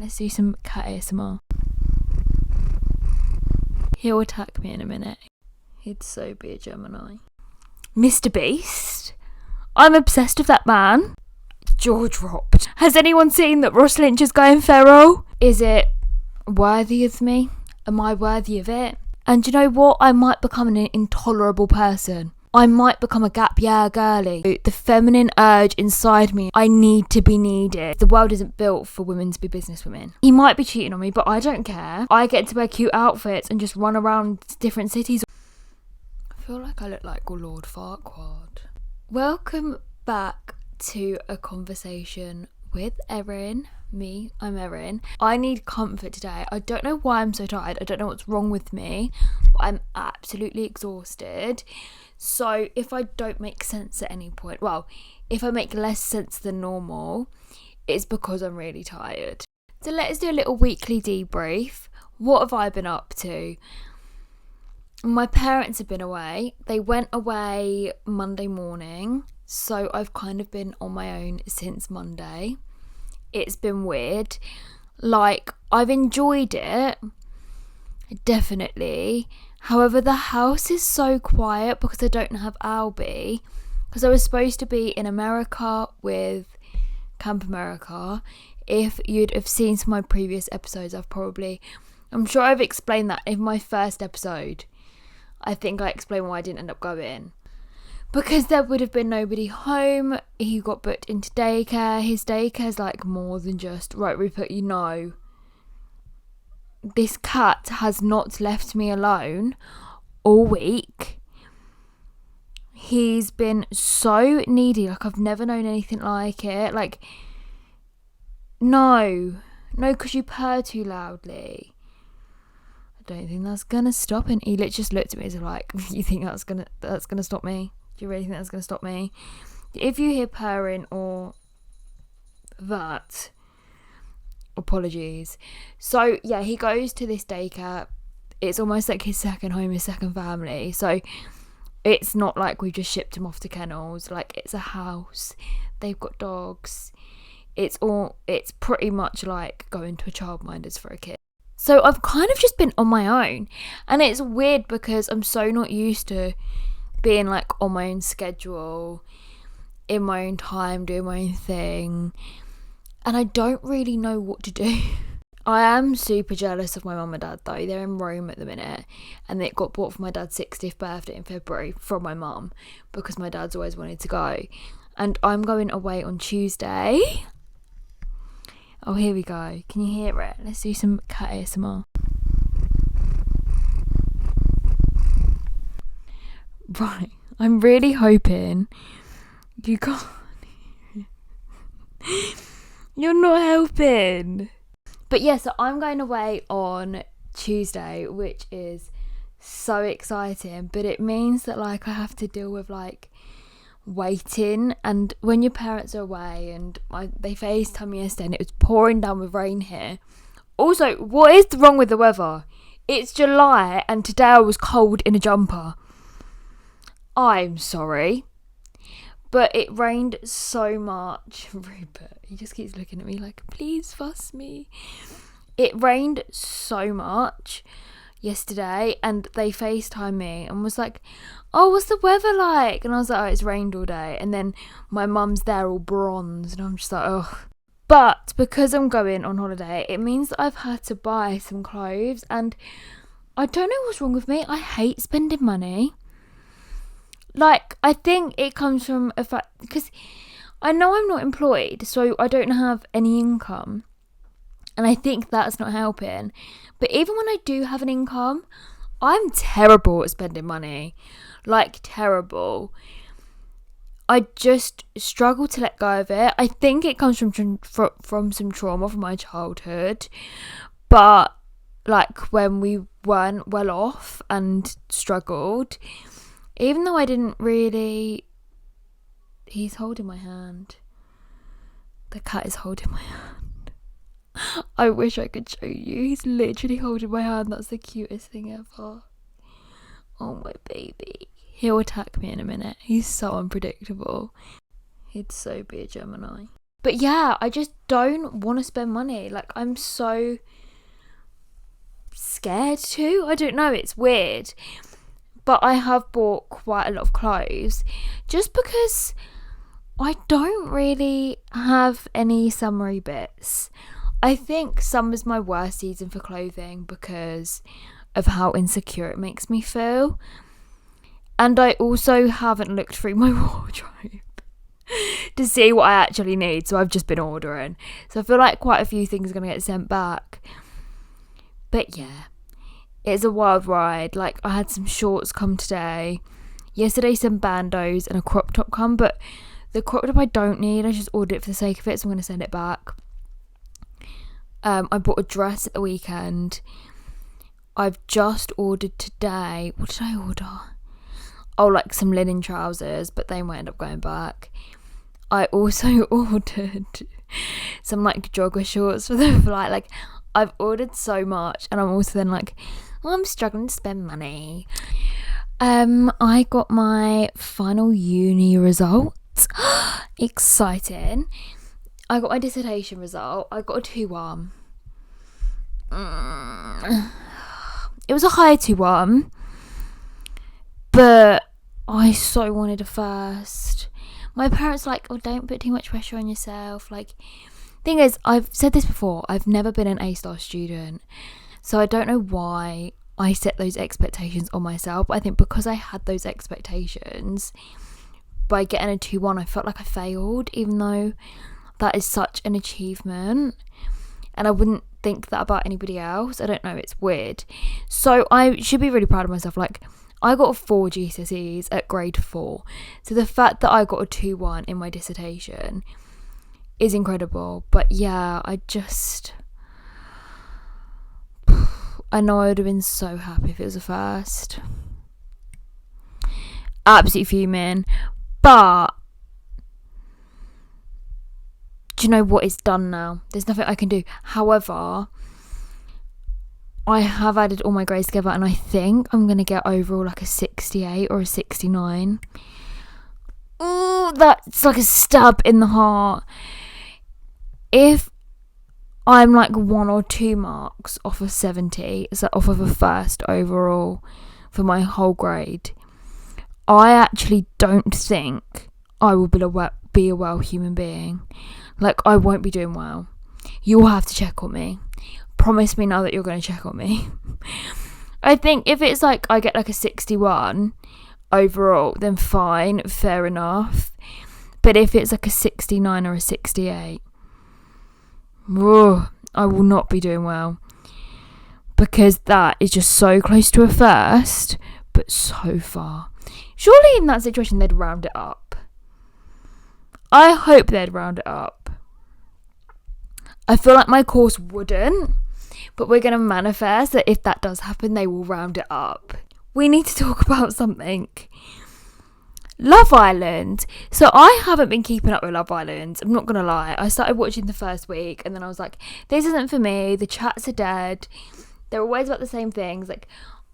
Let's do some cat ASMR. He'll attack me in a minute. He'd so be a Gemini. Mr. Beast? I'm obsessed with that man. Jaw dropped. Has anyone seen that Ross Lynch is going feral? Is it worthy of me? Am I worthy of it? And you know what? I might become an intolerable person. I might become a gap year girlie. The feminine urge inside me, I need to be needed. The world isn't built for women to be businesswomen. He might be cheating on me, but I don't care. I get to wear cute outfits and just run around different cities. I feel like I look like Lord Farquaad. Welcome back to a conversation with Erin. I'm Erin. I need comfort today. I don't know why I'm so tired. I don't know what's wrong with me, but I'm absolutely exhausted. So if I don't make sense at any point, well, if I make less sense than normal, it's because I'm really tired. So let's do a little weekly debrief. What have I been up to? My parents have been away. They went away Monday morning, so I've kind of been on my own since Monday. It's been weird. Like, I've enjoyed it, definitely. However, the house is so quiet because I don't have Albie. Because I was supposed to be in America with Camp America. If you'd have seen some of my previous episodes, I'm sure I've explained that in my first episode. I think I explained why I didn't end up going. Because there would have been nobody home. He got booked into daycare. His daycare's like more than just, right, Rupert, you know, this cat has not left me alone all week. He's been so needy. Like, I've never known anything like it. Like, no, because you purr too loudly. I don't think that's gonna stop him. He literally just looked at me as if like, you think that's gonna stop me? Do you really think that's gonna stop me? If you hear purring or that, apologies. So yeah, he goes to this daycare. It's almost like his second home, his second family. So it's not like we just shipped him off to kennels. Like, it's a house. They've got dogs. It's pretty much like going to a childminder's for a kid. So I've kind of just been on my own, and it's weird because I'm so not used to being like on my own schedule, in my own time, doing my own thing, and I don't really know what to do. I am super jealous of my mum and dad though. They're in Rome at the minute, and it got bought for my dad's 60th birthday in February from my mum because my dad's always wanted to go, and I'm going away on Tuesday. Oh, here we go. Can you hear it? Let's do some cat ASMR. Right. I'm really hoping you can't. You're not helping. But yeah, so I'm going away on Tuesday, which is so exciting. But it means that like I have to deal with like waiting, and when your parents are away, and they FaceTime me yesterday and it was pouring down with rain here. Also, what is wrong with the weather? It's July and today I was cold in a jumper. I'm sorry, but it rained so much. Rupert, he just keeps looking at me like, please fuss me. It rained so much yesterday, and they FaceTime me and was like, oh, what's the weather like? And I was like, oh, it's rained all day. And then my mum's there all bronzed, and I'm just like, oh. But because I'm going on holiday, it means that I've had to buy some clothes, and I don't know what's wrong with me. I hate spending money. Like, I think it comes from a fact, because I know I'm not employed, so I don't have any income, and I think that's not helping. But even when I do have an income, I'm terrible at spending money. Like, terrible. I just struggle to let go of it. I think it comes from some trauma from my childhood. But, like, when we weren't well off and struggled, even though I didn't really... He's holding my hand. The cat is holding my hand. I wish I could show you. He's literally holding my hand. That's the cutest thing ever. Oh, my baby. He'll attack me in a minute. He's so unpredictable. He'd so be a Gemini. But yeah, I just don't want to spend money. Like, I'm so scared to. I don't know, it's weird. But I have bought quite a lot of clothes just because I don't really have any summery bits. I think summer's my worst season for clothing because of how insecure it makes me feel. And I also haven't looked through my wardrobe to see what I actually need, so I've just been ordering. So I feel like quite a few things are going to get sent back. But yeah, it's a wild ride. Like, I had some shorts come today. Yesterday some bandos and a crop top come, but the crop top I don't need. I just ordered it for the sake of it, so I'm going to send it back. I bought a dress at the weekend. I've just ordered today. What did I order? Oh, like some linen trousers, but they might end up going back. I also ordered some like jogger shorts for the flight. Like, I've ordered so much, and I'm also then like, well, I'm struggling to spend money. I got my final uni results. Exciting. I got my dissertation result. I got a 2-1. It was a high 2-1, but I so wanted a first. My parents were like, oh, don't put too much pressure on yourself. Like, thing is, I've said this before, I've never been an A-star student, so I don't know why I set those expectations on myself. I think because I had those expectations, by getting a 2-1, I felt like I failed, even though that is such an achievement, and I wouldn't think that about anybody else. I don't know, it's weird. So I should be really proud of myself. Like, I got a 4 GCSEs at grade 4, so the fact that I got a 2-1 in my dissertation is incredible. But yeah, I know I would have been so happy if it was a first. Absolutely fuming. But do you know what? It's done now. There's nothing I can do. However, I have added all my grades together, and I think I'm going to get overall like a 68 or a 69. Ooh, that's like a stab in the heart. If I'm like 1 or 2 marks off of 70, so off of a first overall for my whole grade, I actually don't think I will be a well human being. Like, I won't be doing well. You'll have to check on me. Promise me now that you're going to check on me. I think if it's like I get like a 61 overall, then fine, fair enough. But if it's like a 69 or a 68, I will not be doing well. Because that is just so close to a first, but so far. Surely in that situation they'd round it up. I hope they'd round it up. I feel like my course wouldn't, but we're going to manifest that if that does happen, they will round it up. We need to talk about something. Love Island. So I haven't been keeping up with Love Island. I'm not going to lie. I started watching the first week and then I was like, this isn't for me. The chats are dead. They're always about the same things. Like,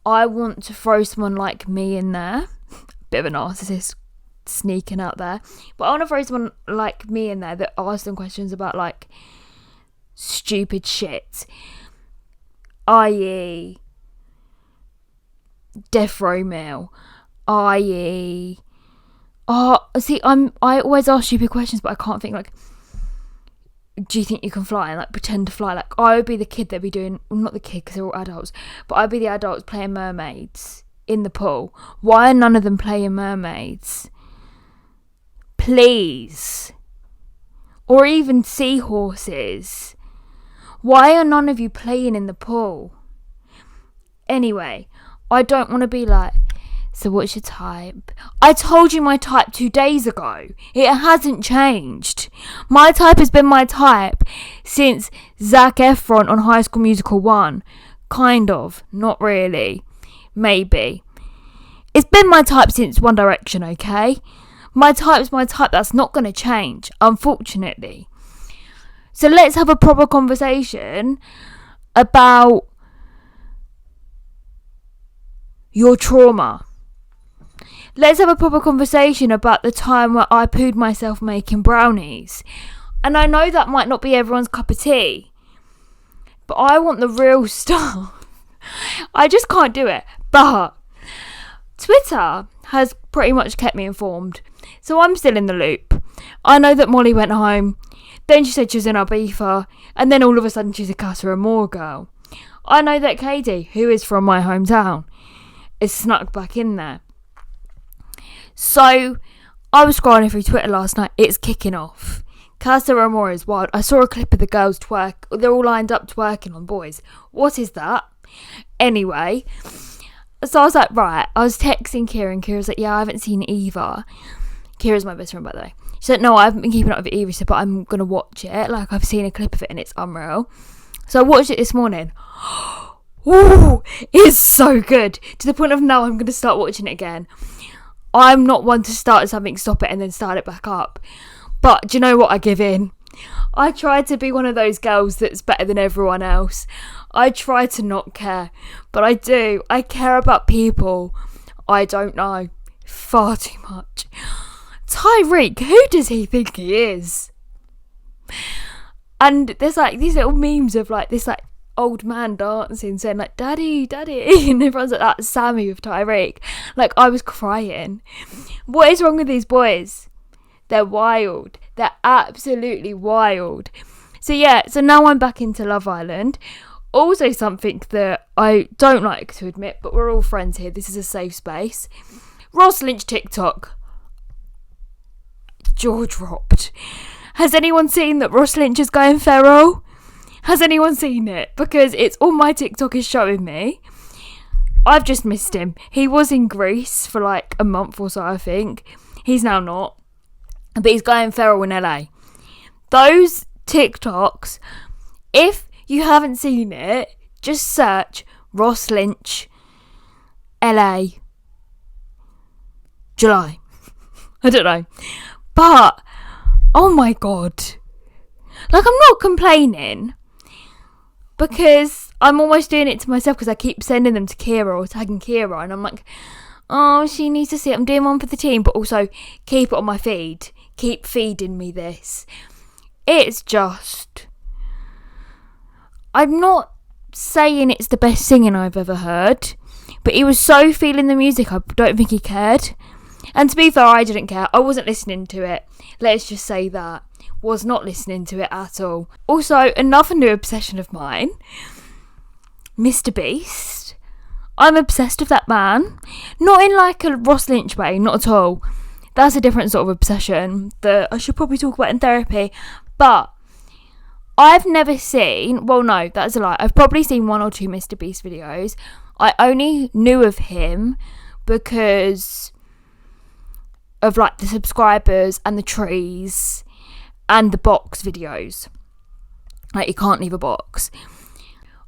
I want to throw someone like me in there. Bit of a narcissist sneaking out there. But I want to throw someone like me in there that asks them questions about like stupid shit, i.e. death row meal, i.e. I always ask stupid questions, but I can't think, like, do you think you can fly? And like pretend to fly. Like, I would be the kid that'd be doing, well, not the kid because they're all adults, but I'd be the adults playing mermaids in the pool. Why are none of them playing mermaids? Please. Or even seahorses. Why are none of you playing in the pool? Anyway, I don't want to be like, so what's your type? I told you my type 2 days ago. It hasn't changed. My type has been my type since Zac Efron on High School Musical 1. Kind of. Not really. Maybe. It's been my type since One Direction, okay? My type's my type. That's not going to change, unfortunately. So let's have a proper conversation about your trauma. Let's have a proper conversation about the time where I pooed myself making brownies. And I know that might not be everyone's cup of tea, but I want the real stuff. I just can't do it. But Twitter has pretty much kept me informed, so I'm still in the loop. I know that Molly went home, then she said she was in Ibiza, and then all of a sudden she's a Casa Amor girl. I know that Katie, who is from my hometown, is snuck back in there. So I was scrolling through Twitter last night. It's kicking off. Casa Amor is wild. I saw a clip of the girls twerk. They're all lined up twerking on boys. What is that? Anyway, so I was like, right. I was texting Kira, and Kira's like, yeah, I haven't seen either. Kira's my best friend, by the way. She said, no, I haven't been keeping up with it either. She said, but I'm going to watch it. Like, I've seen a clip of it and it's unreal. So I watched it this morning. Ooh, it's so good. To the point of now I'm going to start watching it again. I'm not one to start something, stop it, and then start it back up. But do you know what? I give in. I try to be one of those girls that's better than everyone else. I try to not care. But I do. I care about people I don't know far too much. Tyreek, who does he think he is? And there's like these little memes of like this like old man dancing saying like daddy, daddy, and everyone's like that Sammy with Tyreek. Like, I was crying. What is wrong with these boys? They're wild. They're absolutely wild. So yeah, so now I'm back into Love Island. Also something that I don't like to admit, but we're all friends here. This is a safe space. Ross Lynch TikTok. Jaw dropped. Has anyone seen that Ross Lynch is going feral? Has anyone seen it? Because it's all my TikTok is showing me. I've just missed him. He was in Greece for like a month or so, I think. He's now not. But he's going feral in LA. Those TikToks, if you haven't seen it, just search Ross Lynch LA July. I don't know. But, oh my God. Like, I'm not complaining, because I'm almost doing it to myself, because I keep sending them to Kira or tagging Kira, and I'm like, oh, she needs to see it. I'm doing one for the team, but also keep it on my feed. Keep feeding me this. It's just, I'm not saying it's the best singing I've ever heard, but he was so feeling the music, I don't think he cared. And to be fair, I didn't care. I wasn't listening to it. Let's just say that. Was not listening to it at all. Also, another new obsession of mine, Mr. Beast. I'm obsessed with that man. Not in like a Ross Lynch way, not at all. That's a different sort of obsession that I should probably talk about in therapy. But I've never seen, well no, that's a lie. I've probably seen one or two Mr. Beast videos. I only knew of him because of like the subscribers and the trees and the box videos. Like, you can't leave a box.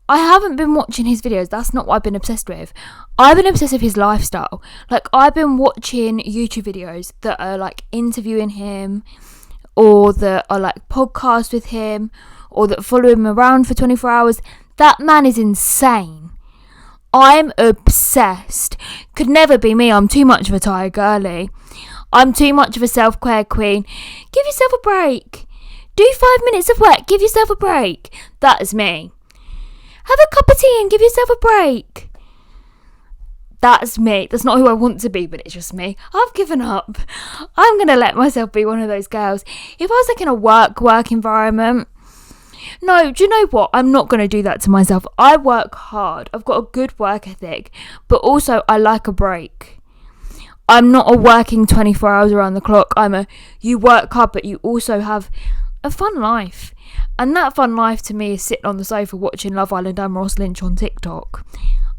I haven't been watching his videos. That's not what I've been obsessed with. I've been obsessed with his lifestyle. Like, I've been watching YouTube videos that are like interviewing him, or that are like podcasts with him, or that follow him around for 24 hours. That man is insane. I'm obsessed. Could never be me. I'm too much of a tired girlie. I'm too much of a self-care queen. Give yourself a break. Do 5 minutes of work. Give yourself a break. That is me. Have a cup of tea and give yourself a break. That's me. That's not who I want to be, but it's just me. I've given up. I'm going to let myself be one of those girls. If I was like in a work environment, no, do you know what? I'm not going to do that to myself. I work hard. I've got a good work ethic, but also I like a break. I'm not a working 24 hours around the clock. You work hard, but you also have a fun life. And that fun life to me is sitting on the sofa watching Love Island and Ross Lynch on TikTok.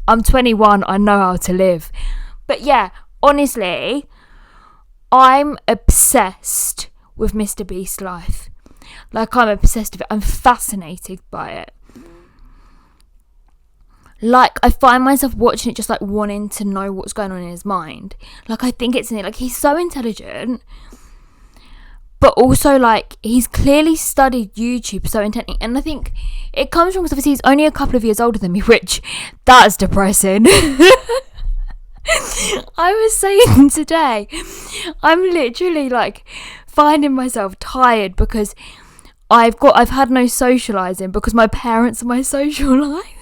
I'm 21. I know how to live. But yeah, honestly, I'm obsessed with Mr. Beast's life. Like, I'm obsessed with it. I'm fascinated by it. Like, I find myself watching it just like wanting to know what's going on in his mind. Like, I think it's in it. Like, he's so intelligent, but also like he's clearly studied YouTube so intently. And I think it comes from, because obviously he's only a couple of years older than me, which that's depressing. I was saying today, I'm literally like finding myself tired because I've had no socialising because my parents are my social life.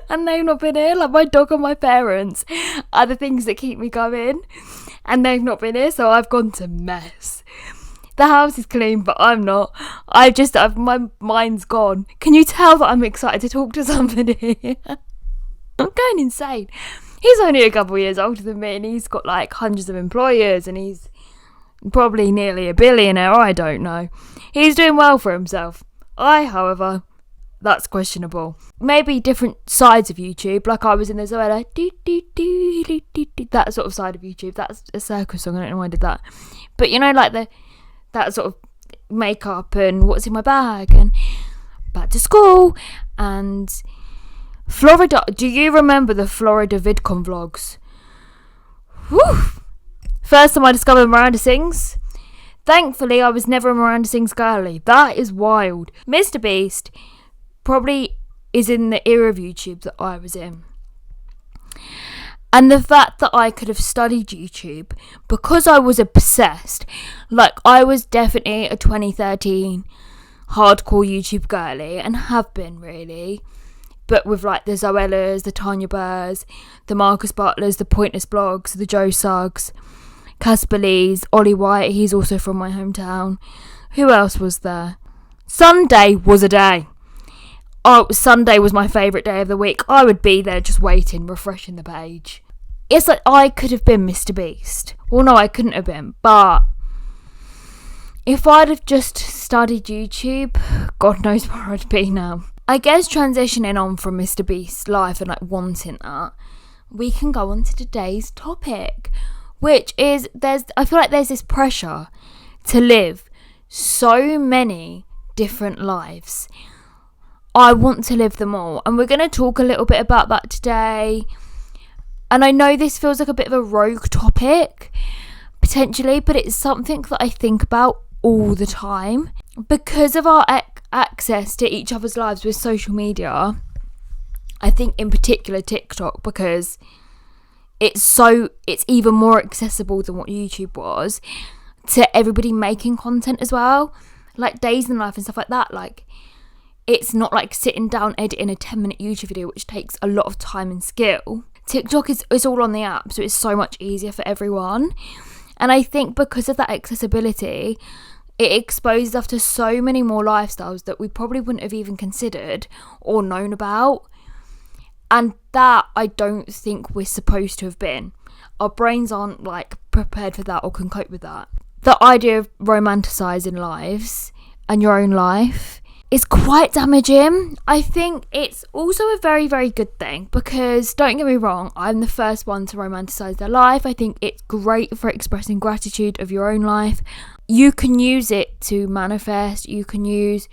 And they've not been here. Like, my dog and my parents are the things that keep me going, and they've not been here, so I've gone to mess. The house is clean, but I'm not. My mind's gone. Can you tell that I'm excited to talk to somebody? I'm going insane. He's only a couple of years older than me, and he's got like hundreds of employers, and he's probably nearly a billionaire. I don't know. He's doing well for himself. However, that's questionable. Maybe different sides of YouTube. Like, I was in the Zoella, that sort of side of YouTube. That's a circus song. I don't know why I did that. But you know, like that sort of makeup and what's in my bag and back to school and Florida. Do you remember the Florida VidCon vlogs? Whew. First time I discovered Miranda Sings. Thankfully, I was never a Miranda Sings girlie. That is wild. Mr. Beast probably is in the era of YouTube that I was in. And the fact that I could have studied YouTube because I was obsessed. Like, I was definitely a 2013 hardcore YouTube girlie, and have been really. But with like the Zoellas, the Tanya Burrs, the Marcus Butlers, the Pointless Blogs, the Joe Suggs, Casper Lees, Ollie White, he's also from my hometown. Who else was there? Sunday was a day. Oh, Sunday was my favourite day of the week. I would be there just waiting, refreshing the page. It's like I could have been Mr. Beast. Well, no, I couldn't have been. But if I'd have just studied YouTube, God knows where I'd be now. I guess transitioning on from Mr. Beast's life and like wanting that, we can go on to today's topic, which is I feel like there's this pressure to live so many different lives. I want to live them all, and we're going to talk a little bit about that today. And I know this feels like a bit of a rogue topic, potentially, but it's something that I think about all the time. Because of our access to each other's lives with social media, I think in particular TikTok, because it's even more accessible than what YouTube was to everybody making content as well, like days in life and stuff like that. Like, it's not like sitting down editing a 10-minute YouTube video, which takes a lot of time and skill. TikTok is all on the app, so it's so much easier for everyone. And I think because of that accessibility, it exposes us to so many more lifestyles that we probably wouldn't have even considered or known about. And that I don't think we're supposed to have been. Our brains aren't like prepared for that or can cope with that. The idea of romanticising lives and your own life is quite damaging. I think it's also a very, very good thing, because don't get me wrong, I'm the first one to romanticise their life. I think it's great for expressing gratitude of your own life. You can use it to manifest. You can use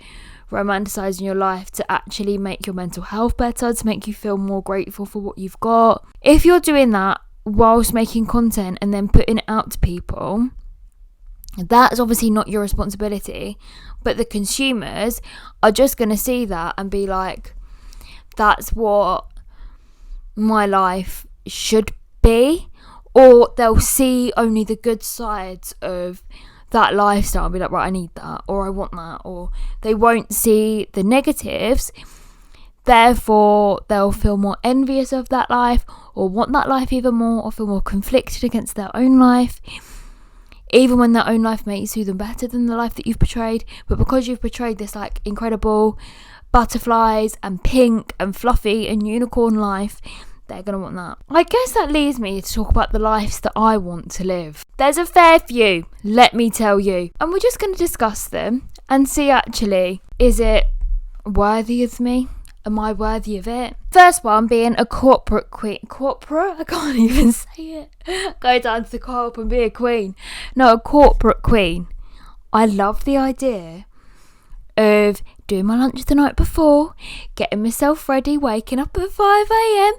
romanticising your life to actually make your mental health better, to make you feel more grateful for what you've got. If you're doing that whilst making content and then putting it out to people, that's obviously not your responsibility, but the consumers are just going to see that and be like, that's what my life should be. Or they'll see only the good sides of that lifestyle and be like, right, I need that, or I want that, or they won't see the negatives. Therefore, they'll feel more envious of that life, or want that life even more, or feel more conflicted against their own life, even when their own life may suit them better than the life that you've portrayed. But because you've portrayed this like incredible butterflies and pink and fluffy and unicorn life, they're going to want that. I guess that leads me to talk about the lives that I want to live. There's a fair few, let me tell you. And we're just going to discuss them and see actually, is it worthy of me? Am I worthy of it? First one being a corporate queen. Corporate? I can't even say it. Go down to the co-op and be a queen. No, a corporate queen. I love the idea of doing my lunch the night before, getting myself ready, waking up at 5 a.m,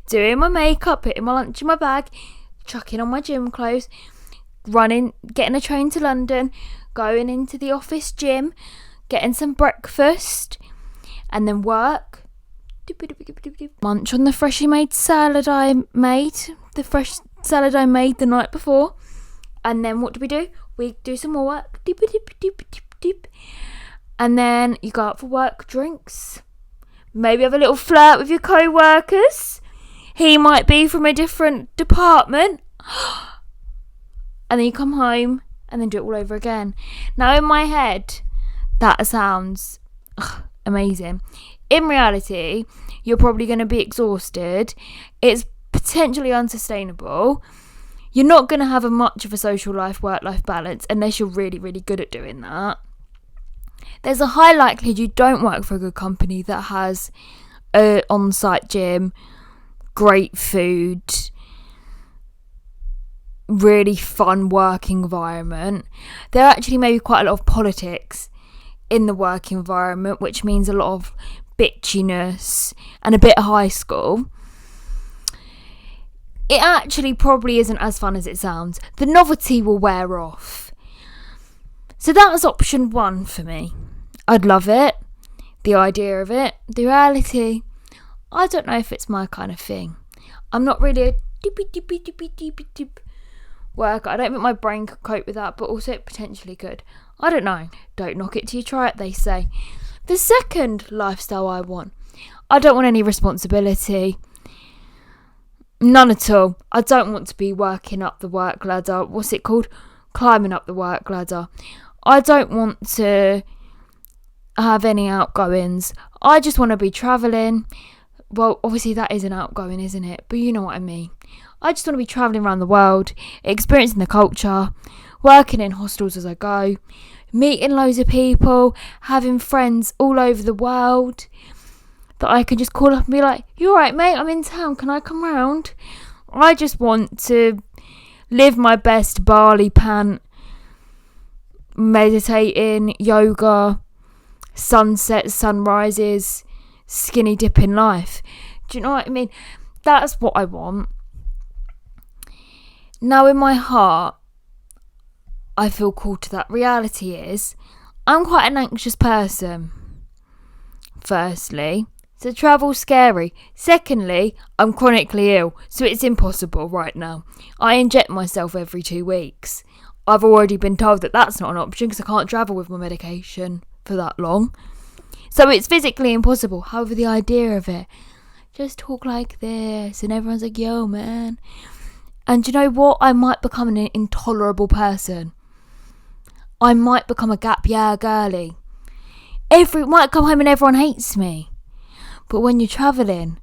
doing my makeup, putting my lunch in my bag, chucking on my gym clothes, running, getting a train to London, going into the office gym, getting some breakfast, and then work, munch on the freshly made salad I made, the fresh salad I made the night before, and then what do? We do some more work, dip. And then you go out for work drinks. Maybe have a little flirt with your co-workers. He might be from a different department. And then you come home and then do it all over again. Now in my head, that sounds amazing. In reality, you're probably going to be exhausted. It's potentially unsustainable. You're not going to have much of a social life, work-life balance unless you're really, really good at doing that. There's a high likelihood you don't work for a good company that has an on-site gym, great food, really fun work environment. There actually may be quite a lot of politics in the work environment, which means a lot of bitchiness and a bit of high school. It actually probably isn't as fun as it sounds. The novelty will wear off. So that's option 1 for me. I'd love it, the idea of it. The reality, I don't know if it's my kind of thing. I'm not really a dip worker. I don't think my brain could cope with that, but also it potentially could. I don't know. Don't knock it till you try it, they say. The second lifestyle I want, I don't want any responsibility. None at all. I don't want to be working up the work ladder. What's it called? Climbing up the work ladder. I don't want to have any outgoings. I just want to be travelling. Well, obviously that is an outgoing, isn't it? But you know what I mean. I just want to be travelling around the world, experiencing the culture, working in hostels as I go, meeting loads of people, having friends all over the world that I can just call up and be like, you alright mate, I'm in town, can I come round? I just want to live my best Bali pant, meditating, yoga, sunsets, sunrises, skinny dipping life. Do you know what I mean? That's what I want. Now in my heart, I feel called to that. Reality is, I'm quite an anxious person. Firstly, so travel's scary. Secondly, I'm chronically ill, so it's impossible right now. I inject myself every 2 weeks. I've already been told that that's not an option because I can't travel with my medication for that long. So it's physically impossible. However, the idea of it, just talk like this and everyone's like, yo man. And you know what? I might become an intolerable person. I might become a gap year girlie. Might come home and everyone hates me. But when you're travelling,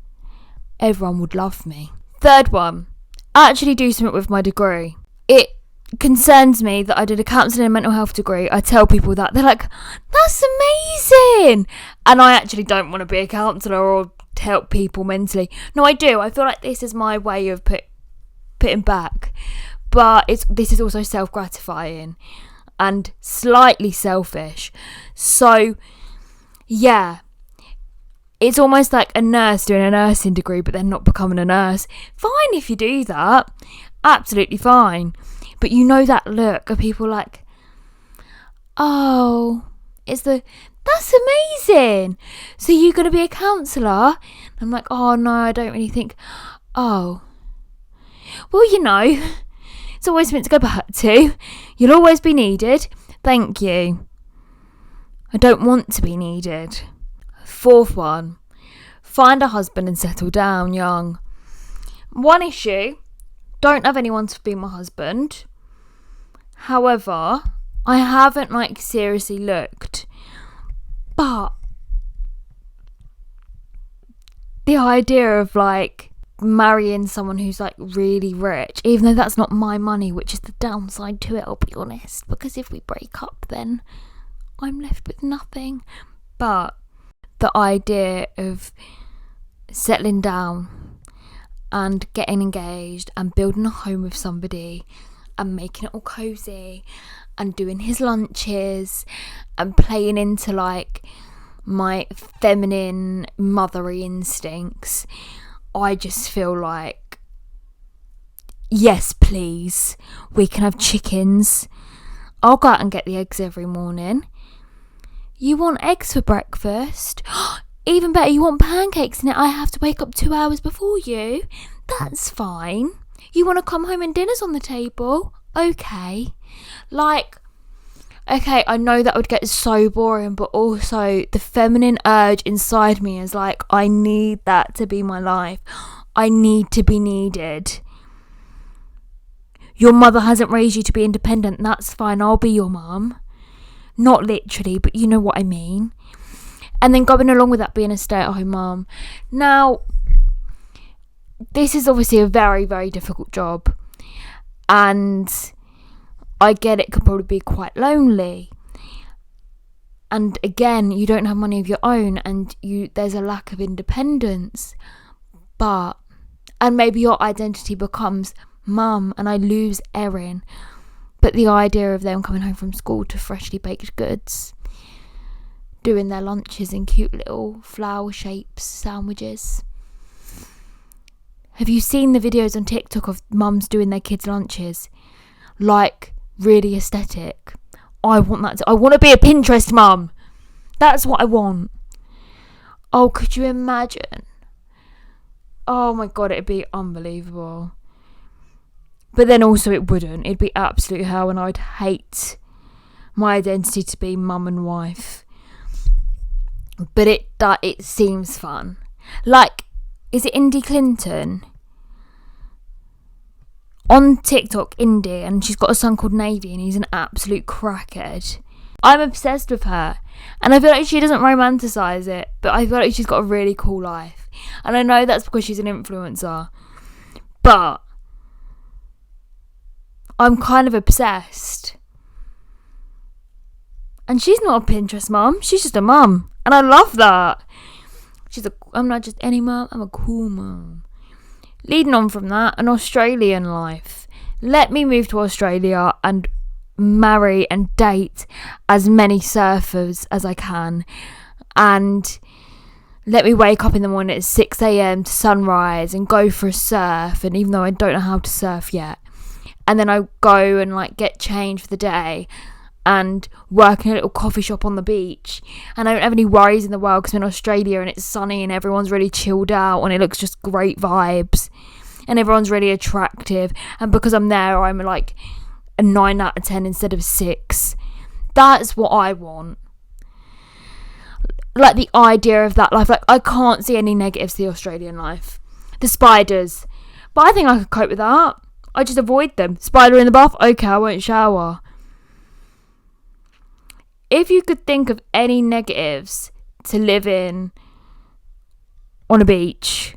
everyone would love me. Third one, actually do something with my degree. It concerns me that I did a counselling and mental health degree. I tell people that. They're like, that's amazing. And I actually don't want to be a counsellor or help people mentally. No, I do. I feel like this is my way of putting back. But this is also self-gratifying and slightly selfish. So, yeah. It's almost like a nurse doing a nursing degree but then not becoming a nurse. Fine if you do that. Absolutely fine. But you know that look of people like, oh, that's amazing. So you're going to be a counsellor? I'm like, oh no, I don't really think, oh. Well, you know, it's always something to go back to. You'll always be needed. Thank you. I don't want to be needed. Fourth one, find a husband and settle down young. One issue, don't have anyone to be my husband. However, I haven't seriously looked. But the idea of marrying someone who's really rich, even though that's not my money, which is the downside to it, I'll be honest, because if we break up then I'm left with nothing. But the idea of settling down and getting engaged and building a home with somebody and making it all cozy and doing his lunches and playing into my feminine mothery instincts, I just feel like, yes please, we can have chickens. I'll go out and get the eggs every morning. You want eggs for breakfast? Even better, you want pancakes, and I have to wake up 2 hours before you? That's fine. You want to come home and dinner's on the table? Okay. okay, I know that would get so boring, but also the feminine urge inside me is like, I need that to be my life. I need to be needed. Your mother hasn't raised you to be independent. That's fine. I'll be your mum. Not literally, but you know what I mean. And then going along with that, being a stay-at-home mum. Now, this is obviously a very, very difficult job. And I get it could probably be quite lonely. And again, you don't have money of your own and there's a lack of independence. And maybe your identity becomes mum and I lose Erin. But the idea of them coming home from school to freshly baked goods, doing their lunches in cute little flower shapes sandwiches. Have you seen the videos on TikTok of mums doing their kids' lunches? Like, really aesthetic. I want that. I want to be a Pinterest mum. That's what I want. Oh, could you imagine? Oh my God, it'd be unbelievable. But then also it wouldn't. It'd be absolute hell and I'd hate my identity to be mum and wife. But it seems fun. Like, is it Indy Clinton? On TikTok, Indy, and she's got a son called Navy and he's an absolute crackhead. I'm obsessed with her. And I feel like she doesn't romanticise it, but I feel like she's got a really cool life. And I know that's because she's an influencer. But I'm kind of obsessed. And she's not a Pinterest mum. She's just a mum. And I love that. I'm not just any mum. I'm a cool mum. Leading on from that, an Australian life. Let me move to Australia and marry and date as many surfers as I can. And let me wake up in the morning at 6 a.m. to sunrise and go for a surf. And even though I don't know how to surf yet. And then I go and like get changed for the day and work in a little coffee shop on the beach. And I don't have any worries in the world because I'm in Australia and it's sunny and everyone's really chilled out and it looks just great vibes. And everyone's really attractive. And because I'm there, I'm like a 9 out of 10 instead of 6. That's what I want. Like the idea of that life. Like I can't see any negatives to the Australian life. The spiders. But I think I could cope with that. I just avoid them. Spider in the bath? Okay, I won't shower. If you could think of any negatives to live in on a beach,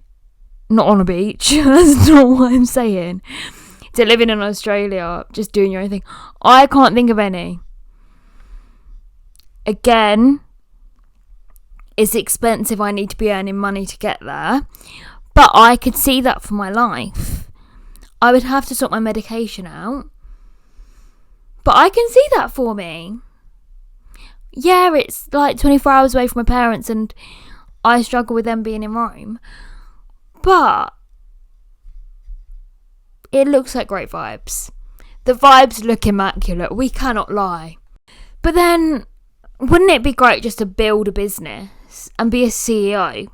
not on a beach, that's not what I'm saying, to living in Australia, just doing your own thing, I can't think of any. Again, it's expensive, I need to be earning money to get there, but I could see that for my life. I would have to sort my medication out, but I can see that for me. Yeah, it's like 24 hours away from my parents and I struggle with them being in Rome. But it looks like great vibes. The vibes look immaculate. We cannot lie. But then, wouldn't it be great just to build a business and be a CEO?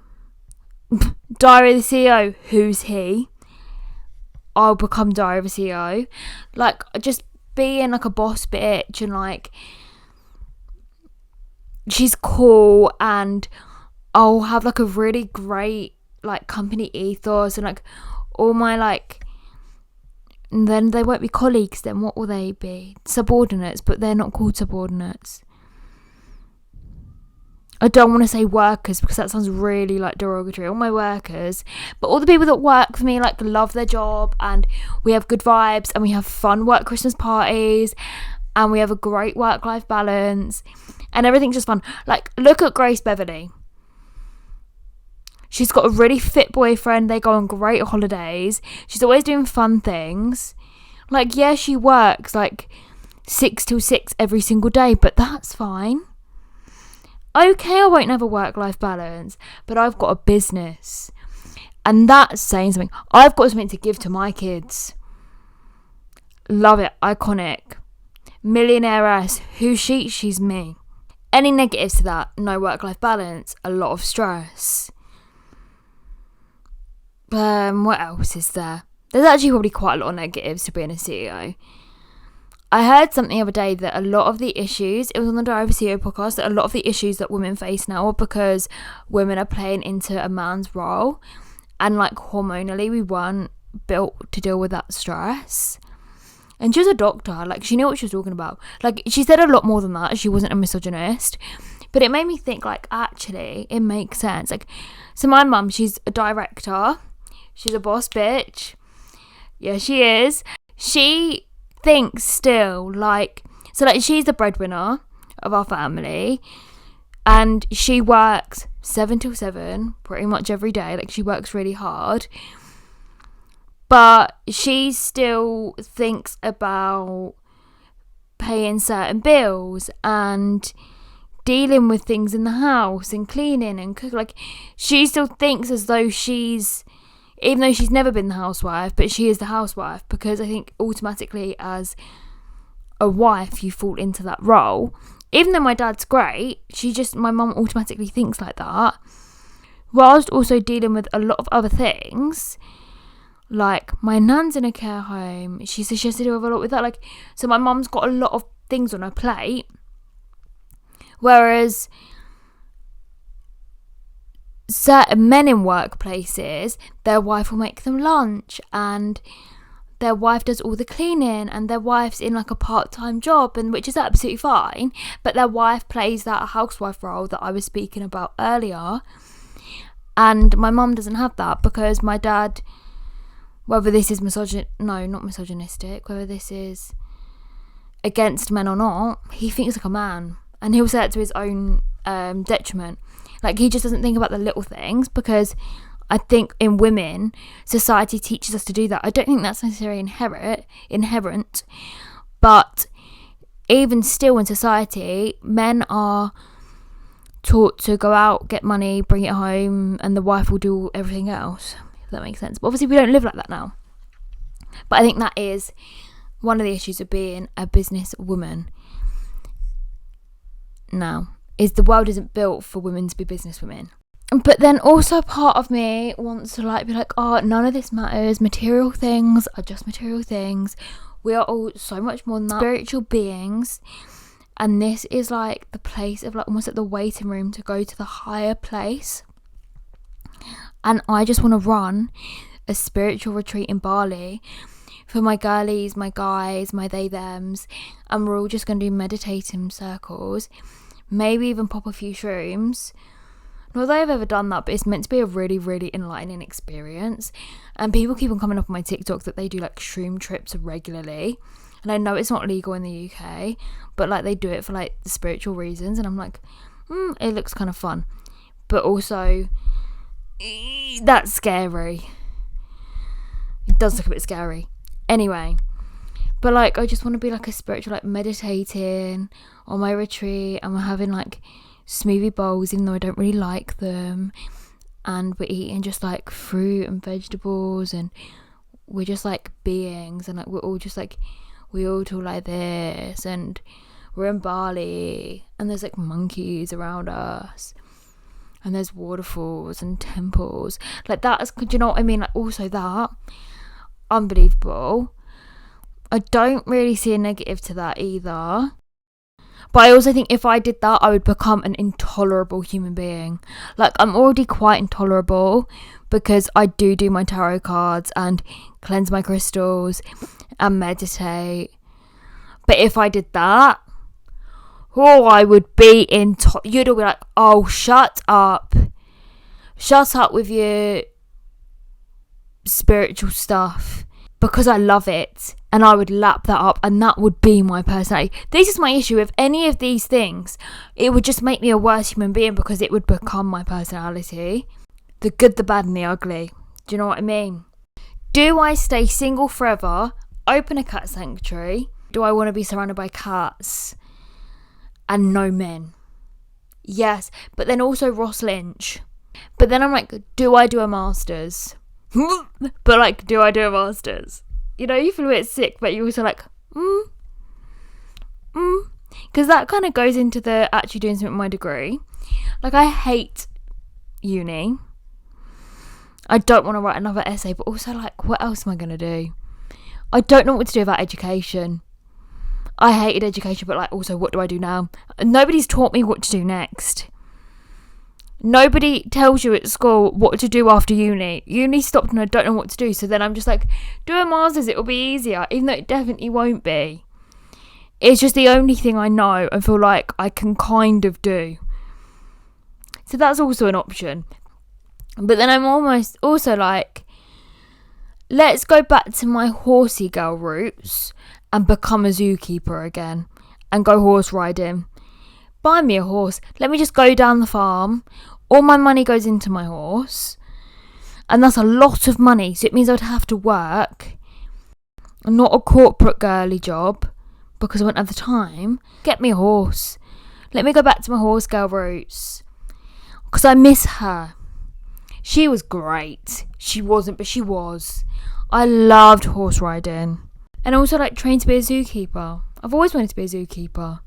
Diary of the CEO. Who's he? I'll become Diary of a CEO. Like, just being like a boss bitch and like... she's cool and I'll have like a really great like company ethos and like all my like, and then they won't be colleagues, then what will they be? Subordinates, but they're not called subordinates. I don't want to say workers because that sounds really like derogatory. All my workers, but all the people that work for me like love their job and we have good vibes and we have fun work Christmas parties and we have a great work-life balance. And everything's just fun. Like, look at Grace Beverly. She's got a really fit boyfriend. They go on great holidays. She's always doing fun things. Like, yeah, she works like 6 till 6 every single day, but that's fine. Okay, I won't have a work-life balance, but I've got a business. And that's saying something. I've got something to give to my kids. Love it. Iconic. Millionaire-ass. Who's she? She's me. Any negatives to that? No work-life balance, a lot of stress. What else is there? There's actually probably quite a lot of negatives to being a CEO. I heard something the other day that a lot of the issues, it was on the Diary of a CEO podcast, that a lot of the issues that women face now are because women are playing into a man's role, and like hormonally we weren't built to deal with that stress. And she was a doctor, like she knew what she was talking about. Like she said a lot more than that. She wasn't a misogynist, but it made me think like actually it makes sense. Like, so my mum, she's a director, she's a boss bitch. Yeah, she is. She thinks still like, so like she's the breadwinner of our family, and she works 7 till 7 pretty much every day. Like she works really hard, but she still thinks about paying certain bills and dealing with things in the house and cleaning and cooking. Like she still thinks as though she's, even though she's never been the housewife, but she is the housewife, because I think automatically as a wife you fall into that role. Even though my dad's great, my mum automatically thinks like that, whilst also dealing with a lot of other things. Like my nan's in a care home, she says she has to deal with a lot with that. Like, so my mum's got a lot of things on her plate, whereas certain men in workplaces, their wife will make them lunch, and their wife does all the cleaning, and their wife's in like a part-time job, and which is absolutely fine, but their wife plays that housewife role that I was speaking about earlier. And my mum doesn't have that, because my dad, whether this is not misogynistic, whether this is against men or not, he thinks like a man, and he'll say it to his own detriment. Like he just doesn't think about the little things, because I think in women, society teaches us to do that. I don't think that's necessarily inherent, but even still in society, men are taught to go out, get money, bring it home, and the wife will do everything else, if that makes sense. But obviously we don't live like that now. But I think that is one of the issues of being a business woman now, is the world isn't built for women to be business women. But then also part of me wants to like be like, oh, none of this matters. Material things are just material things. We are all so much more than that. Spiritual beings. And this is like the place of like almost like the waiting room to go to the higher place. And I just want to run a spiritual retreat in Bali for my girlies, my guys, my they thems, and we're all just going to do meditating circles, maybe even pop a few shrooms. Not that I've ever done that, but it's meant to be a really, really enlightening experience. And people keep on coming up on my TikTok that they do like shroom trips regularly. And I know it's not legal in the UK, but like they do it for like spiritual reasons. And I'm like, it looks kind of fun. But also, that's scary. It does look a bit scary. Anyway, but like I just want to be like a spiritual, like meditating on my retreat, and we're having like smoothie bowls, even though I don't really like them, and we're eating just like fruit and vegetables, and we're just like beings, and like we're all just like, we all talk like this, and we're in Bali, and there's like monkeys around us, and there's waterfalls and temples like that. Do you know what I mean? Like also that, unbelievable. I don't really see a negative to that either. But I also think if I did that, I would become an intolerable human being. Like, I'm already quite intolerable because I do my tarot cards and cleanse my crystals and meditate. But if I did that, I would be you'd all be like, oh, shut up. Shut up with your spiritual stuff. Because I love it, and I would lap that up, and that would be my personality. This is my issue with any of these things. It would just make me a worse human being, because it would become my personality. The good, the bad, and the ugly. Do you know what I mean? Do I stay single forever, open a cat sanctuary? Do I want to be surrounded by cats and no men? Yes, but then also Ross Lynch. But then I'm like, do I do a master's? But like, do I do a master's? You know, you feel a bit sick, but you also like, because that kind of goes into the actually doing something with my degree. Like, I hate uni. I don't want to write another essay, but also like, what else am I going to do? I don't know what to do about education. I hated education, but like also what do I do now? Nobody's taught me what to do next. Nobody tells you at school what to do after uni. Uni stopped and I don't know what to do. So then I'm just like, do a master's, it'll be easier. Even though it definitely won't be. It's just the only thing I know and feel like I can kind of do. So that's also an option. But then I'm almost also like, let's go back to my horsey girl roots and become a zookeeper again. And go horse riding. Buy me a horse. Let me just go down the farm. All my money goes into my horse. And that's a lot of money. So it means I'd have to work. Not a corporate girly job. Because I won't have the time. Get me a horse. Let me go back to my horse girl roots. Because I miss her. She was great. She wasn't, but she was. I loved horse riding. And also like train to be a zookeeper. I've always wanted to be a zookeeper.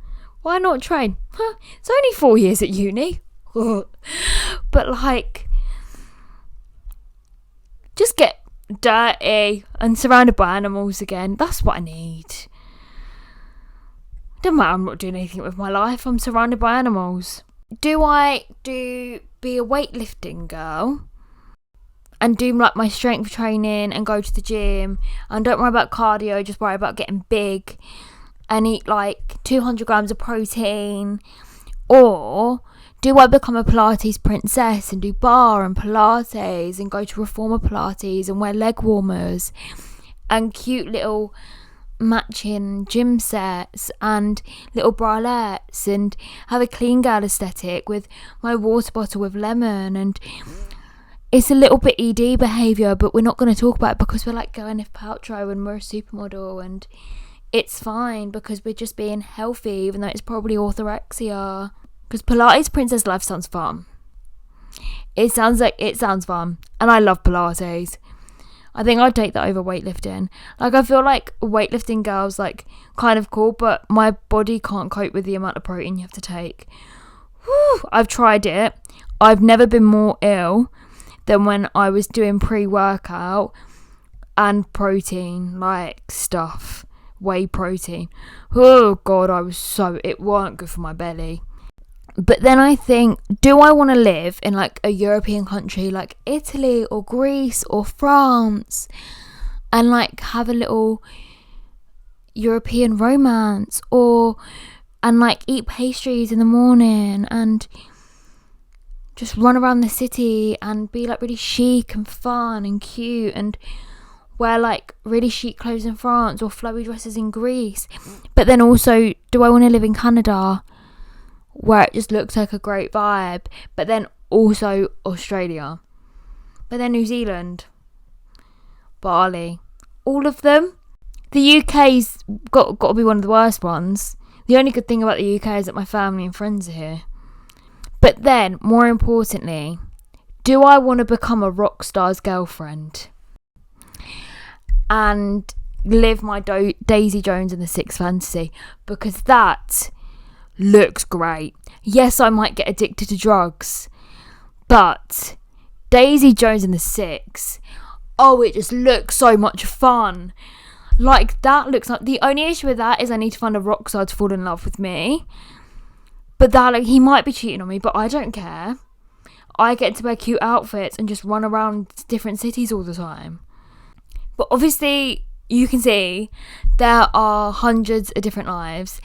Why not train? It's only 4 years at uni. But like, just get dirty and surrounded by animals again. That's what I need. Doesn't matter, I'm not doing anything with my life. I'm surrounded by animals. Do I be a weightlifting girl and do like my strength training and go to the gym and don't worry about cardio, just worry about getting big and eat like 200 grams of protein? Or do I become a Pilates princess and do bar and Pilates and go to reformer Pilates and wear leg warmers and cute little matching gym sets and little bralettes and have a clean girl aesthetic with my water bottle with lemon? And it's a little bit ED behaviour, but we're not going to talk about it because we're like Gwyneth Paltrow and we're a supermodel and it's fine because we're just being healthy, even though it's probably orthorexia. Because Pilates princess life sounds fun. It sounds fun. And I love Pilates. I think I'd take that over weightlifting. Like, I feel like weightlifting girls, like, kind of cool, but my body can't cope with the amount of protein you have to take. Whew, I've tried it. I've never been more ill than when I was doing pre-workout and protein, like, stuff. Whey protein. Oh, God, it weren't good for my belly. But then I think, do I want to live in like a European country like Italy or Greece or France and like have a little European romance and like eat pastries in the morning and just run around the city and be like really chic and fun and cute and wear like really chic clothes in France or flowy dresses in Greece? But then also, do I want to live in Canada where it just looks like a great vibe, but then also Australia, but then New Zealand, Bali, all of them? The UK's got to be one of the worst ones. The only good thing about the UK is that my family and friends are here. But then, more importantly, do I want to become a rock star's girlfriend and live my Daisy Jones in the Sixth Fantasy? Because that looks great. Yes, I might get addicted to drugs, but Daisy Jones in the Six, oh, it just looks so much fun. Like, that looks like, the only issue with that is I need to find a rock star to fall in love with me. But that, like, he might be cheating on me, but I don't care. I get to wear cute outfits and just run around different cities all the time. But obviously, you can see there are hundreds of different lives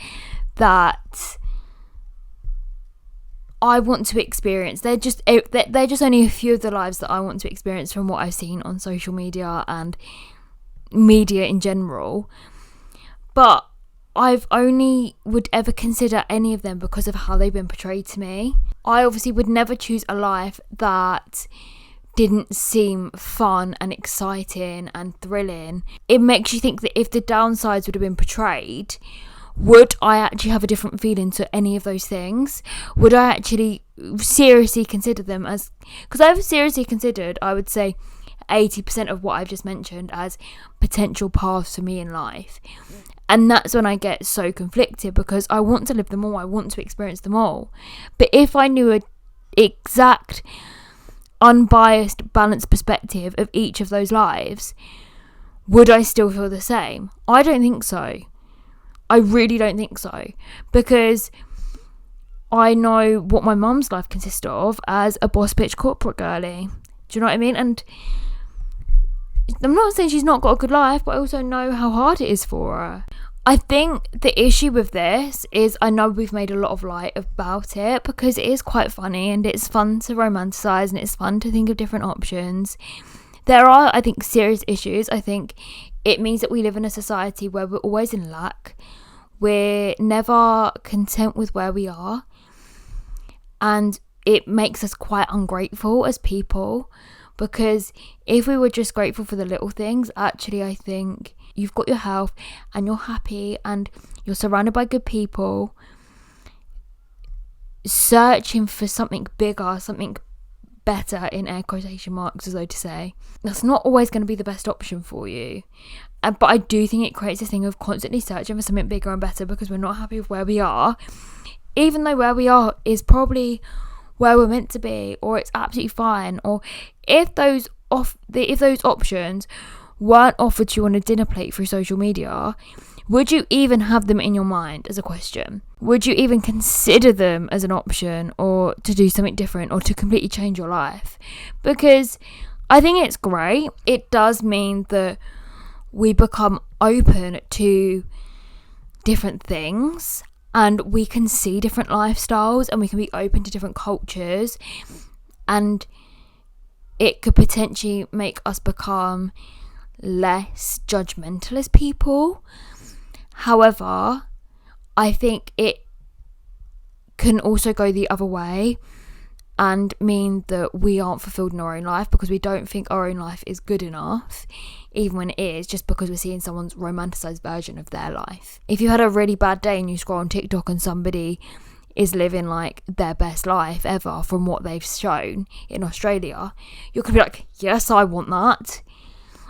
that I want to experience. They're just only a few of the lives that I want to experience from what I've seen on social media and media in general. But I've only would ever consider any of them because of how they've been portrayed to me. I obviously would never choose a life that didn't seem fun and exciting and thrilling. It makes you think that if the downsides would have been portrayed, would I actually have a different feeling to any of those things? Would I actually seriously consider them as... Because I've seriously considered, I would say, 80% of what I've just mentioned as potential paths for me in life. And that's when I get so conflicted because I want to live them all. I want to experience them all. But if I knew an exact, unbiased, balanced perspective of each of those lives, would I still feel the same? I don't think so. I really don't think so, because I know what my mum's life consists of as a boss bitch corporate girlie. Do you know what I mean? And I'm not saying she's not got a good life, but I also know how hard it is for her. I think the issue with this is, I know we've made a lot of light about it because it is quite funny and it's fun to romanticize and it's fun to think of different options. There are, I think, serious issues. I think it means that we live in a society where we're always in lack. We're never content with where we are. And it makes us quite ungrateful as people, because if we were just grateful for the little things, actually I think you've got your health and you're happy and you're surrounded by good people, searching for something bigger, something better, in air quotation marks, as though to say, that's not always going to be the best option for you. But I do think it creates this thing of constantly searching for something bigger and better because we're not happy with where we are, even though where we are is probably where we're meant to be, or it's absolutely fine. Or if those options weren't offered to you on a dinner plate through social media, would you even have them in your mind as a question? Would you even consider them as an option, or to do something different, or to completely change your life? Because I think it's great. It does mean that we become open to different things and we can see different lifestyles and we can be open to different cultures, and it could potentially make us become less judgmental as people. However, I think it can also go the other way and mean that we aren't fulfilled in our own life because we don't think our own life is good enough, even when it is, just because we're seeing someone's romanticized version of their life. If you had a really bad day and you scroll on TikTok and somebody is living like their best life ever from what they've shown in Australia, you could be like, yes, I want that.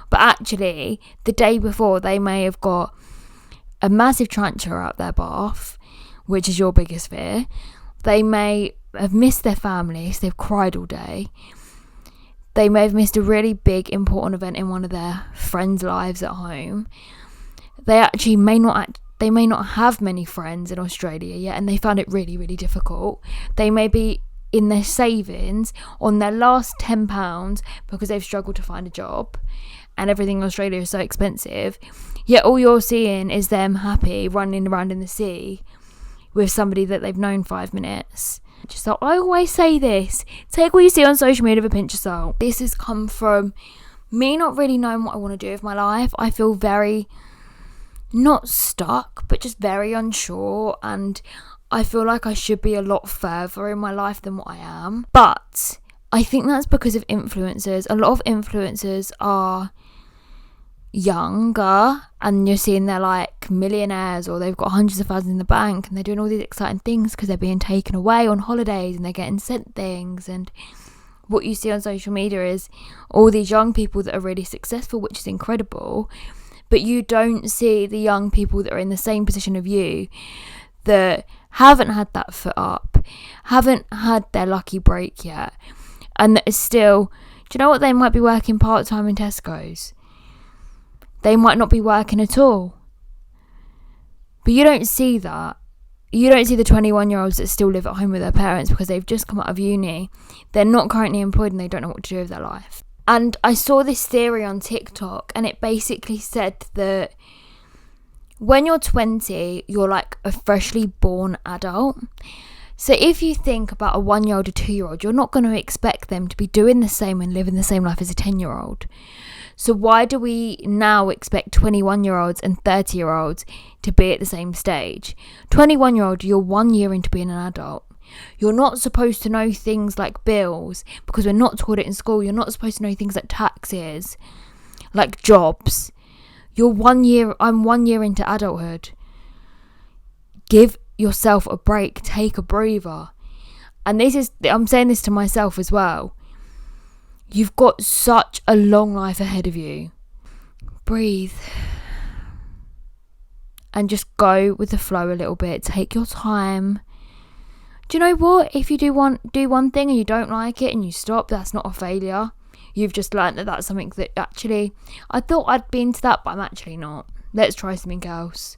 But actually, the day before, they may have got a massive tarantula out their bath, which is your biggest fear. They may have missed their family, so they've cried all day. They may have missed a really big, important event in one of their friends' lives at home. They actually may not have many friends in Australia yet, and they found it really, really difficult. They may be in their savings on their last £10 because they've struggled to find a job, and everything in Australia is so expensive. Yet all you're seeing is them happy running around in the sea with somebody that they've known 5 minutes. So I always say this: take what you see on social media with a pinch of salt. This has come from me not really knowing what I want to do with my life. I feel very, not stuck, but just very unsure, and I feel like I should be a lot further in my life than what I am. But I think that's because of influencers. A lot of influencers are younger, and you're seeing they're like millionaires, or they've got hundreds of thousands in the bank, and they're doing all these exciting things because they're being taken away on holidays and they're getting sent things. And what you see on social media is all these young people that are really successful, which is incredible, but you don't see the young people that are in the same position of you, that haven't had that foot up, haven't had their lucky break yet, and that is still, do you know what, they might be working part-time in Tesco's. They might not be working at all. But you don't see that. You don't see the 21-year-olds that still live at home with their parents because they've just come out of uni. They're not currently employed and they don't know what to do with their life. And I saw this theory on TikTok, and it basically said that when you're 20, you're like a freshly born adult. So if you think about a 1-year-old or 2-year-old, you're not going to expect them to be doing the same and living the same life as a 10-year-old. So why do we now expect 21-year-olds and 30-year-olds to be at the same stage? 21-year-old, you're 1 year into being an adult. You're not supposed to know things like bills because we're not taught it in school. You're not supposed to know things like taxes, like jobs. I'm 1 year into adulthood. Give yourself a break. Take a breather. And I'm saying this to myself as well. You've got such a long life ahead of you. Breathe. And just go with the flow a little bit. Take your time. Do you know what? If you do one thing and you don't like it and you stop, that's not a failure. You've just learnt that that's something that actually, I thought I'd be into that, but I'm actually not. Let's try something else.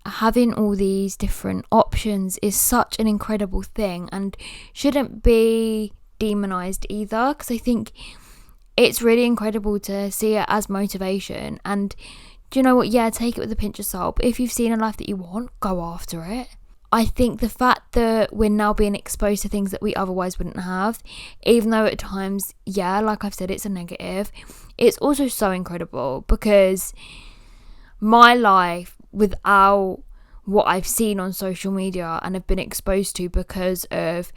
having all these different options is such an incredible thing and shouldn't be demonized either, because I think it's really incredible to see it as motivation. And do you know what? Yeah, take it with a pinch of salt. But if you've seen a life that you want, go after it. I think the fact that we're now being exposed to things that we otherwise wouldn't have, even though at times, yeah, like I've said, it's a negative, it's also so incredible, because my life without what I've seen on social media and have been exposed to because of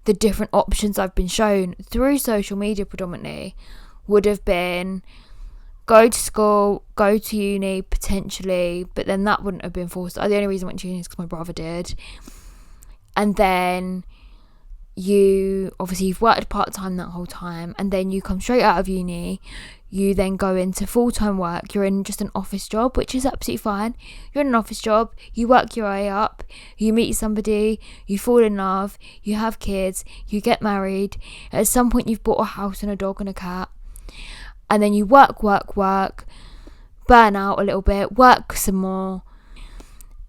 the different options I've been shown through social media predominantly would have been go to school, go to uni potentially, but then that wouldn't have been forced. The only reason I went to uni is because my brother did. And then you've worked part-time that whole time, and then you come straight out of uni, you then go into full-time work, you're in just an office job, which is absolutely fine. You're in an office job, you work your way up, you meet somebody, you fall in love, you have kids, you get married, at some point you've bought a house and a dog and a cat, and then you work, burn out a little bit, work some more,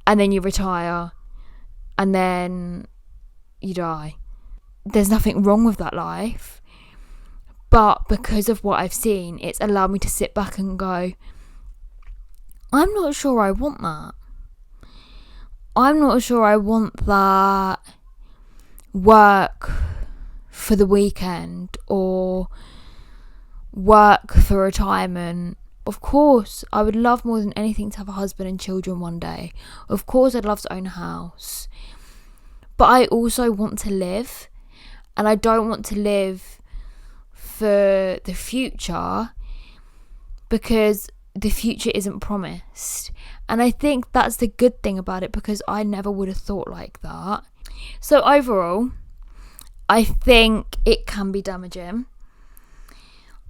and then you retire, and then you die. There's nothing wrong with that life, but because of what I've seen, it's allowed me to sit back and go, I'm not sure I want that. I'm not sure I want that work for the weekend or work for retirement. Of course, I would love more than anything to have a husband and children one day. Of course, I'd love to own a house. But I also want to live. And I don't want to live for the future, because the future isn't promised. And I think that's the good thing about it, because I never would have thought like that. So overall, I think it can be damaging.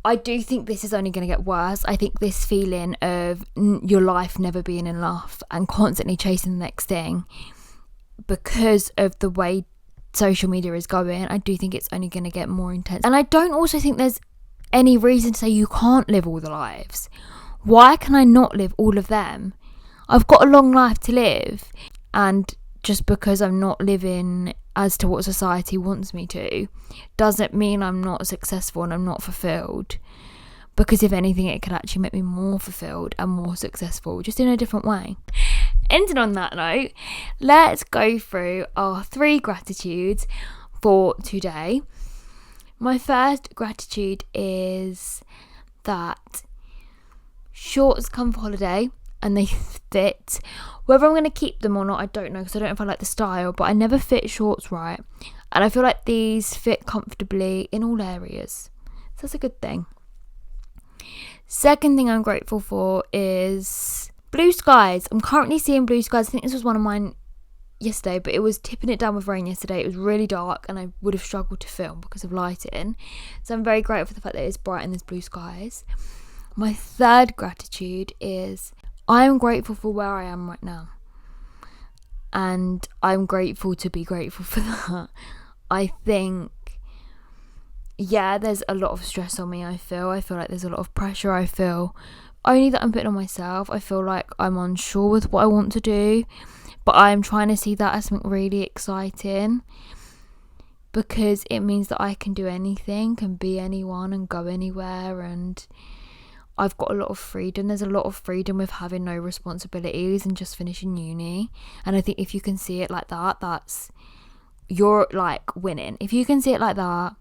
I do think this is only going to get worse. I think this feeling of your life never being enough and constantly chasing the next thing, because of the way social media is going, I do think it's only going to get more intense. And I don't also think there's any reason to say you can't live all the lives. Why can I not live all of them? I've got a long life to live, and just because I'm not living as to what society wants me to doesn't mean I'm not successful and I'm not fulfilled, because if anything, it could actually make me more fulfilled and more successful, just in a different way. Ending on that note, let's go through our 3 gratitudes for today. My first gratitude is that shorts come for holiday and they fit. Whether I'm going to keep them or not, I don't know, because I don't know if I like the style, but I never fit shorts right, and I feel like these fit comfortably in all areas, so that's a good thing. Second thing I'm grateful for is blue skies. I'm currently seeing blue skies. I think this was one of mine yesterday, but it was tipping it down with rain yesterday. It was really dark and I would have struggled to film because of lighting, so I'm very grateful for the fact that it's bright and there's blue skies. My third gratitude is I am grateful for where I am right now, and I'm grateful to be grateful for that. I think, yeah, there's a lot of stress on me. I feel like there's a lot of pressure. I feel only that I'm putting on myself. I feel like I'm unsure with what I want to do, but I'm trying to see that as something really exciting, because it means that I can do anything, can be anyone and go anywhere, and I've got a lot of freedom. There's a lot of freedom with having no responsibilities and just finishing uni, and I think if you can see it like that, you're like winning. If you can see it like that,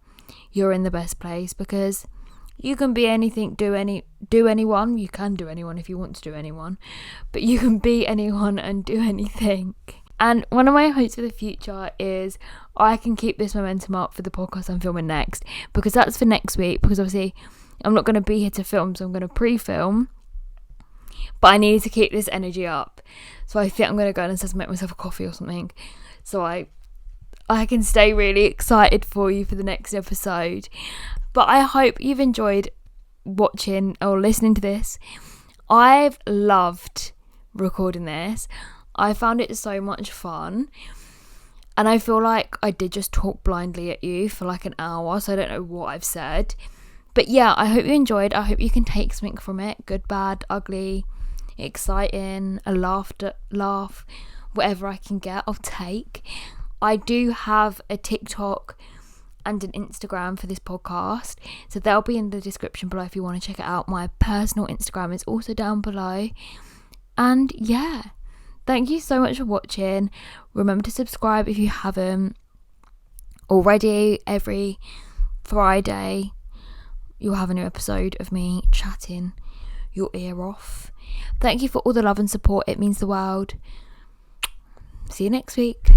you're in the best place, because you can be anything, do anyone. You can do anyone if you want to do anyone, but you can be anyone and do anything. And one of my hopes for the future is I can keep this momentum up for the podcast I'm filming next, because that's for next week, because obviously I'm not going to be here to film, so I'm going to pre-film, but I need to keep this energy up. So I think I'm going to go and make myself a coffee or something, so I can stay really excited for you for the next episode. But I hope you've enjoyed watching or listening to this. I've loved recording this. I found it so much fun, and I feel like I did just talk blindly at you for like an hour, so I don't know what I've said. But yeah, I hope you enjoyed. I hope you can take something from it, good, bad, ugly, exciting, a laugh, whatever I can get, I'll take. I do have a TikTok and an Instagram for this podcast, so they'll be in the description below if you want to check it out. My personal Instagram is also down below. And yeah, thank you so much for watching. Remember to subscribe if you haven't already. Every Friday you'll have a new episode of me chatting your ear off. Thank you for all the love and support. It means the world. See you next week.